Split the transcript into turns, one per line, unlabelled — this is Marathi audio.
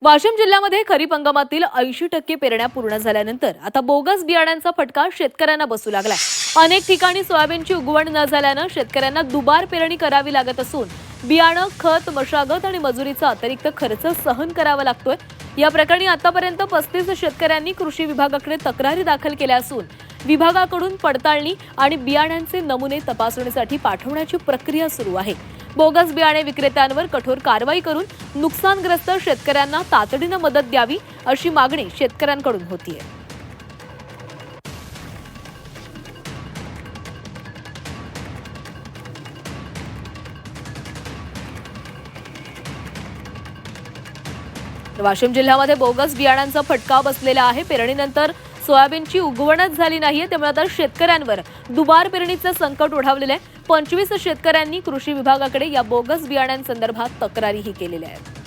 वाशिम जिल्ह्यामध्ये खरीप हंगामातील 80% पेरण्या पूर्ण झाल्यानंतर आता बोगस बियाण्यांचा फटका शेतकऱ्यांना बसू लागलाय। अनेक ठिकाणी सोयाबीनची उगवण न झाल्यानं शेतकऱ्यांना दुबार पेरणी करावी लागत असून बियाणं, खत, मशागत आणि मजुरीचा अतिरिक्त खर्च सहन करावा लागतोय। या प्रकरणी आतापर्यंत 35 शेतकऱ्यांनी कृषी विभागाकडे तक्रारी दाखल केल्या असून विभागाकडून पडताळणी आणि बियाण्यांचे नमुने तपासणीसाठी पाठवण्याची प्रक्रिया सुरू आहे। बोगस बियाणे विक्रेत्यांवर कठोर कारवाई करून नुकसानग्रस्त शेतकऱ्यांना तातडीने मदत द्यावी अशी मागणी शेतकऱ्यांकडून होतीये। वाशिम जिल्ह्यामध्ये बोगस बियाणांचा फटका बसलेला आहे। पेरणीनंतर सोयाबीनची उगवणच झाली नाहीये, त्यामुळे आता शेतकऱ्यांवर दुबार पेरणीचं संकट ओढावलेलं आहे। 25 शेतकऱ्यांनी कृषी विभागाकडे या बोगस बियाण्यांसंदर्भात तक्रारीही केलेल्या आहेत।